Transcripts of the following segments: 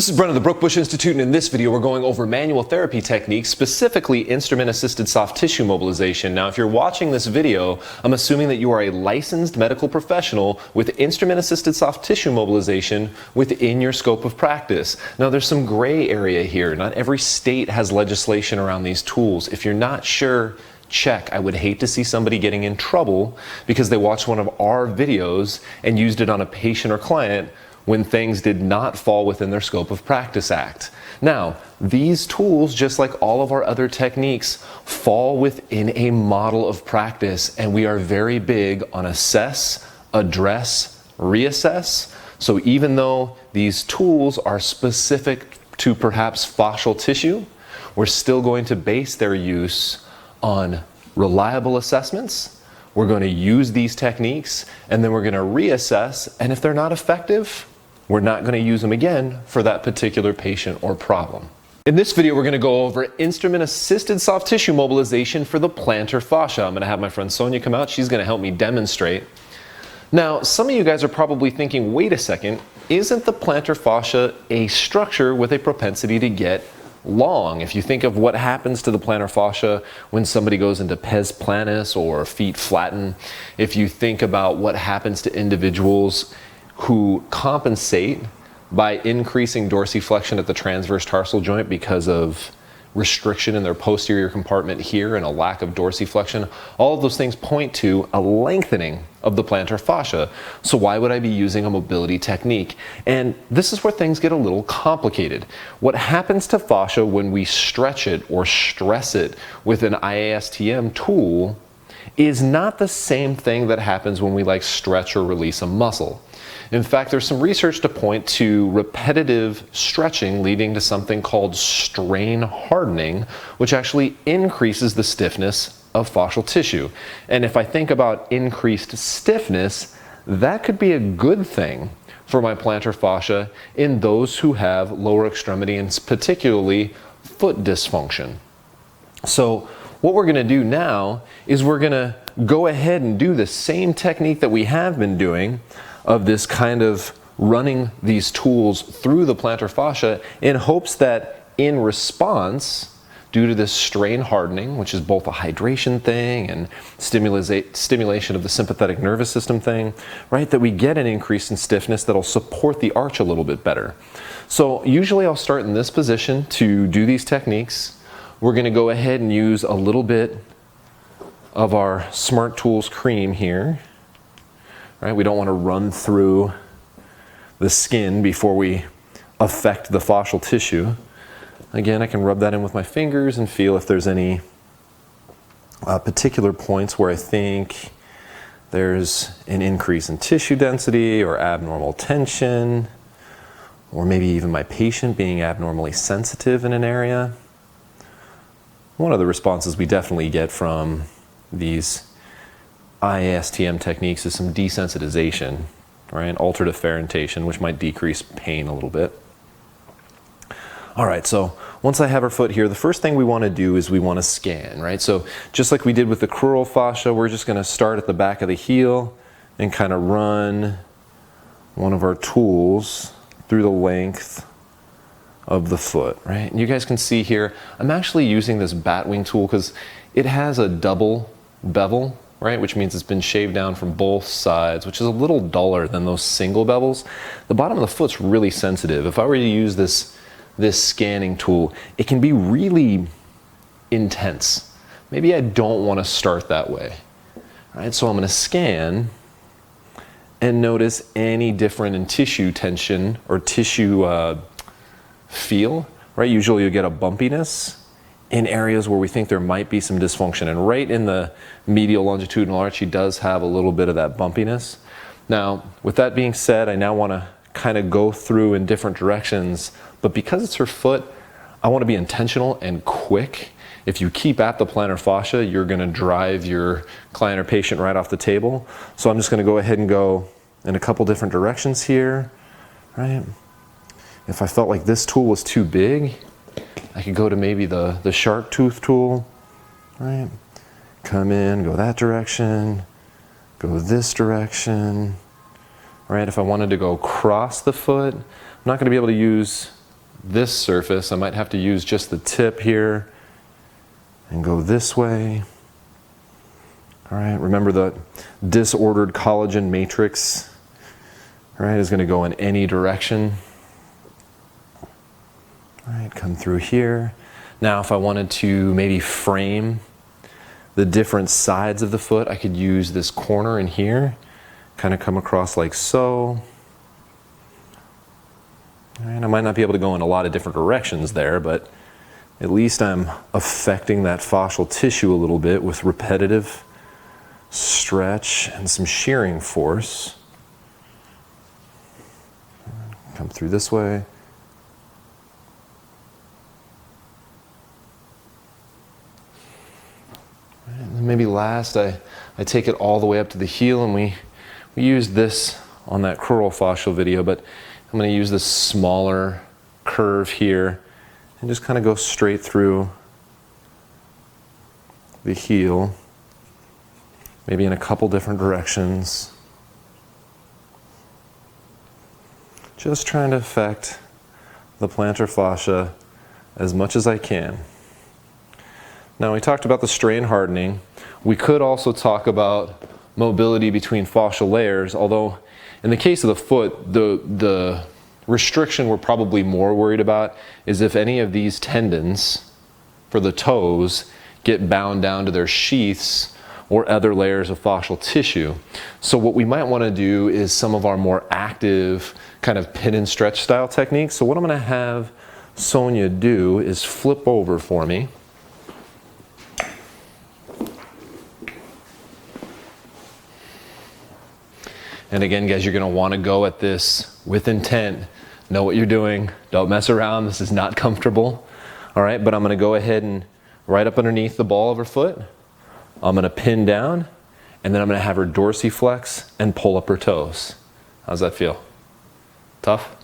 This is Brent of the Brookbush Institute, and in this video we're going over manual therapy techniques, specifically instrument-assisted soft tissue mobilization. Now, if you're watching this video, I'm assuming that you are a licensed medical professional with instrument-assisted soft tissue mobilization within your scope of practice. Now, there's some gray area here. Not every state has legislation around these tools. If you're not sure, check. I would hate to see somebody getting in trouble because they watched one of our videos and used it on a patient or client when things did not fall within their scope of practice act. Now, these tools, just like all of our other techniques, fall within a model of practice, and we are very big on assess, address, reassess. So even though these tools are specific to perhaps fascial tissue, we're still going to base their use on reliable assessments. We're going to use these techniques, and then we're going to reassess, and if they're not effective, we're not going to use them again for that particular patient or problem. In this video, we're going to go over instrument-assisted soft tissue mobilization for the plantar fascia. I'm going to have my friend Sonia come out. She's going to help me demonstrate. Now, some of you guys are probably thinking, wait a second, isn't the plantar fascia a structure with a propensity to get long? If you think of what happens to the plantar fascia when somebody goes into pes planus or feet flatten, if you think about what happens to individuals who compensate by increasing dorsiflexion at the transverse tarsal joint because of restriction in their posterior compartment here and a lack of dorsiflexion, all of those things point to a lengthening of the plantar fascia. So why would I be using a mobility technique? And this is where things get a little complicated. What happens to fascia when we stretch it or stress it with an IASTM tool is not the same thing that happens when we stretch or release a muscle. In fact, there's some research to point to repetitive stretching leading to something called strain hardening, which actually increases the stiffness of fascial tissue. And if I think about increased stiffness, that could be a good thing for my plantar fascia in those who have lower extremity and particularly foot dysfunction. So what we're going to do now is we're going to go ahead and do the same technique that we have been doing of this kind of running these tools through the plantar fascia in hopes that in response, due to this strain hardening, which is both a hydration thing and stimulation of the sympathetic nervous system thing, right, that we get an increase in stiffness that'll support the arch a little bit better. So usually I'll start in this position to do these techniques. We're going to go ahead and use a little bit of our Smart Tools cream here. Right? We don't want to run through the skin before we affect the fascial tissue. Again, I can rub that in with my fingers and feel if there's any particular points where I think there's an increase in tissue density or abnormal tension, or maybe even my patient being abnormally sensitive in an area. One of the responses we definitely get from these IASTM techniques is some desensitization, right? Altered afferentation, which might decrease pain a little bit. All right, so once I have our foot here, the first thing we want to do is we want to scan, right? So just like we did with the crural fascia, we're just going to start at the back of the heel and kind of run one of our tools through the length of the foot, right? And you guys can see here, I'm actually using this batwing tool because it has a double bevel, right, which means it's been shaved down from both sides, which is a little duller than those single bevels. The bottom of the foot's really sensitive. If I were to use this scanning tool, it can be really intense. Maybe I don't want to start that way. All right, so I'm going to scan and notice any different in tissue tension or tissue feel, right? Usually you get a bumpiness in areas where we think there might be some dysfunction. And right in the medial longitudinal arch, he does have a little bit of that bumpiness. Now, with that being said, I now want to kind of go through in different directions, but because it's her foot, I want to be intentional and quick. If you keep at the plantar fascia, you're going to drive your client or patient right off the table. So I'm just going to go ahead and go in a couple different directions here, right? If I felt like this tool was too big, I could go to maybe the shark tooth tool, right? Come in, go that direction, go this direction, right? If I wanted to go across the foot, I'm not going to be able to use this surface. I might have to use just the tip here and go this way. All right, remember the disordered collagen matrix, right, is going to go in any direction. All right, come through here. Now if I wanted to maybe frame the different sides of the foot, I could use this corner in here, kind of come across like so. All right, I might not be able to go in a lot of different directions there, but at least I'm affecting that fascial tissue a little bit with repetitive stretch and some shearing force. Come through this way. And maybe last, I take it all the way up to the heel, and we used this on that crural fascial video, but I'm going to use this smaller curve here and just kind of go straight through the heel, maybe in a couple different directions. Just trying to affect the plantar fascia as much as I can. Now, we talked about the strain hardening. We could also talk about mobility between fascial layers, although in the case of the foot, the restriction we're probably more worried about is if any of these tendons for the toes get bound down to their sheaths or other layers of fascial tissue. So what we might want to do is some of our more active kind of pin and stretch style techniques. So what I'm going to have Sonia do is flip over for me. And again, guys, you're going to want to go at this with intent. Know what you're doing. Don't mess around. This is not comfortable. All right, but I'm going to go ahead and right up underneath the ball of her foot, I'm going to pin down, and then I'm going to have her dorsiflex and pull up her toes. How's that feel? Tough?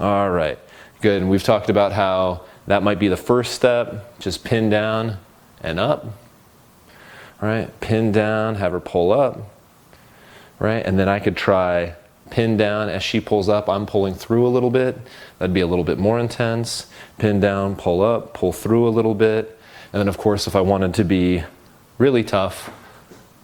All right, good. And we've talked about how that might be the first step. Just pin down and up. All right, pin down, have her pull up. Right, and then I could try pin down as she pulls up. I'm pulling through a little bit. That'd be a little bit more intense. Pin down, pull up, pull through a little bit. And then of course, if I wanted to be really tough,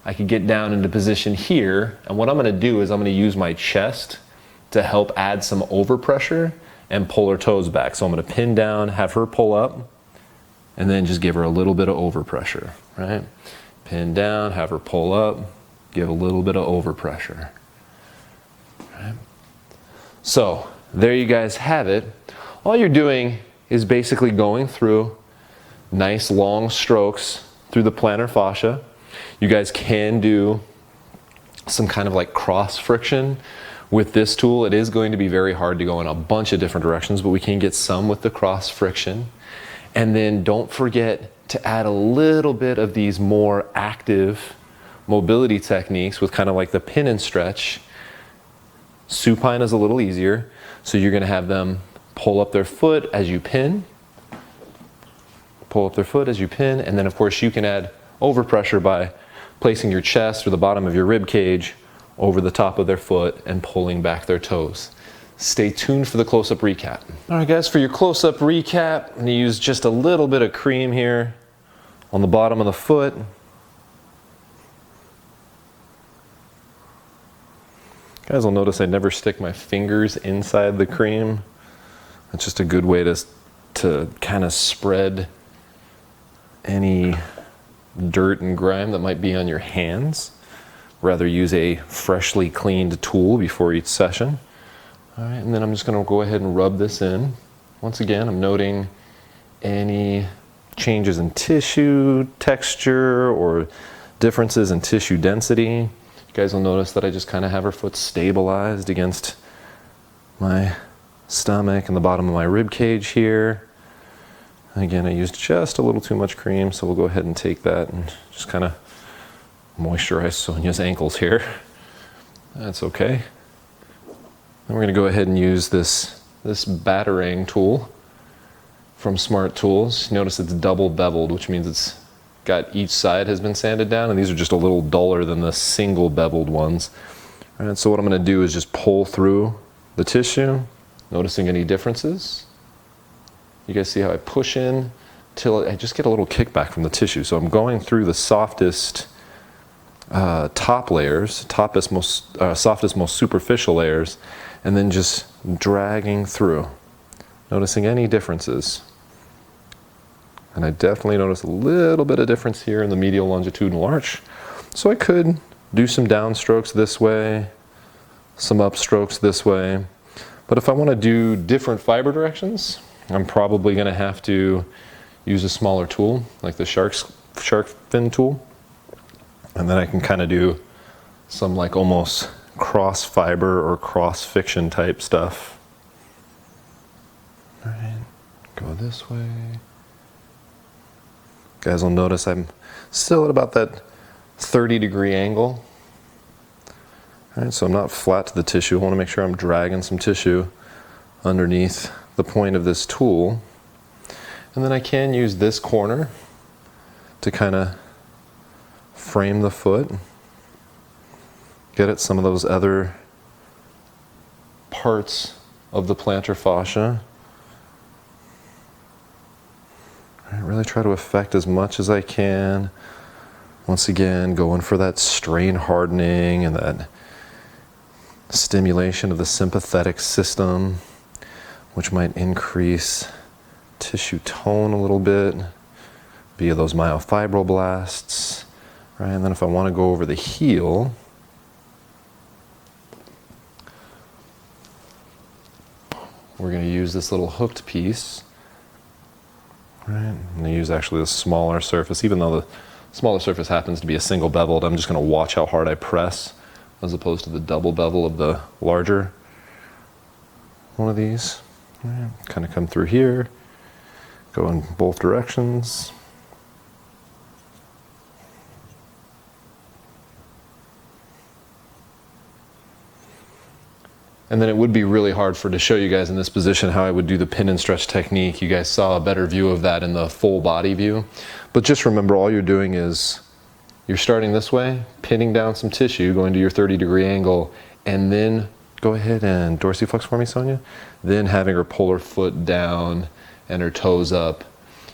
I could get down into position here. And what I'm going to do is I'm going to use my chest to help add some overpressure and pull her toes back. So I'm going to pin down, have her pull up, and then just give her a little bit of overpressure, right? Pin down, have her pull up, give a little bit of overpressure. Right? So there you guys have it. All you're doing is basically going through nice long strokes through the plantar fascia. You guys can do some kind of like cross friction with this tool. It is going to be very hard to go in a bunch of different directions, but we can get some with the cross friction. And then don't forget to add a little bit of these more active mobility techniques with kind of like the pin and stretch. Supine is a little easier, so you're going to have them pull up their foot as you pin, pull up their foot as you pin, and then of course you can add overpressure by placing your chest or the bottom of your rib cage over the top of their foot and pulling back their toes. Stay tuned for the close-up recap. All right guys, for your close-up recap, I'm going to use just a little bit of cream here on the bottom of the foot. Guys will notice I never stick my fingers inside the cream. That's just a good way to kind of spread any dirt and grime that might be on your hands. Rather use a freshly cleaned tool before each session. All right, and then I'm just going to go ahead and rub this in. Once again, I'm noting any changes in tissue texture or differences in tissue density. You guys will notice that I just kind of have her foot stabilized against my stomach and the bottom of my rib cage here. Again, I used just a little too much cream, so we'll go ahead and take that and just kind of moisturize Sonia's ankles here. That's okay. Then we're going to go ahead and use this battering tool from Smart Tools. Notice it's double beveled, which means it's got each side has been sanded down, and these are just a little duller than the single beveled ones. All right, so what I'm going to do is just pull through the tissue, Noticing any differences? You guys see how I push in till I just get a little kickback from the tissue. So I'm going through the softest top layers, softest, most superficial layers, and then just dragging through. Noticing any differences. And I definitely notice a little bit of difference here in the medial longitudinal arch. So I could do some downstrokes this way, some upstrokes this way. But if I want to do different fiber directions, I'm probably going to have to use a smaller tool, like the shark fin tool. And then I can kind of do some like almost cross fiber or cross fiction type stuff. All right, go this way. Guys will notice I'm still at about that 30-degree angle. All right, so I'm not flat to the tissue. I want to make sure I'm dragging some tissue underneath the point of this tool. And then I can use this corner to kind of frame the foot, get at some of those other parts of the plantar fascia. I really try to affect as much as I can. Once again, going for that strain hardening and that stimulation of the sympathetic system, which might increase tissue tone a little bit via those myofibroblasts. Right, and then if I want to go over the heel, we're going to use this little hooked piece. Right, I'm going to use actually the smaller surface, even though the smaller surface happens to be a single beveled. I'm just going to watch how hard I press as opposed to the double bevel of the larger one of these. Right, kind of come through here, go in both directions. And then it would be really hard to show you guys in this position how I would do the pin and stretch technique. You guys saw a better view of that in the full body view. But just remember, all you're doing is you're starting this way, pinning down some tissue, going to your 30-degree angle, and then go ahead and dorsiflex for me, Sonia. Then having her pull her foot down and her toes up.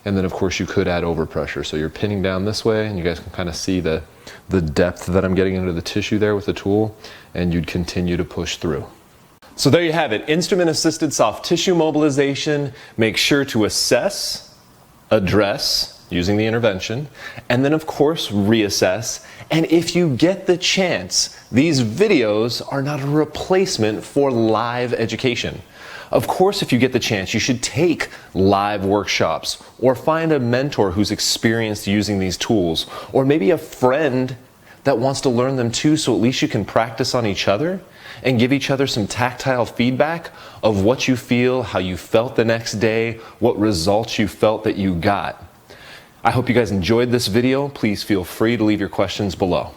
And then of course you could add overpressure. So you're pinning down this way, and you guys can kind of see the depth that I'm getting into the tissue there with the tool, and you'd continue to push through. So there you have it, instrument-assisted soft tissue mobilization. Make sure to assess, address, using the intervention, and then of course reassess. And if you get the chance, these videos are not a replacement for live education. Of course, if you get the chance, you should take live workshops or find a mentor who's experienced using these tools, or maybe a friend that wants to learn them too, so at least you can practice on each other and give each other some tactile feedback of what you feel, how you felt the next day, what results you felt that you got. I hope you guys enjoyed this video. Please feel free to leave your questions below.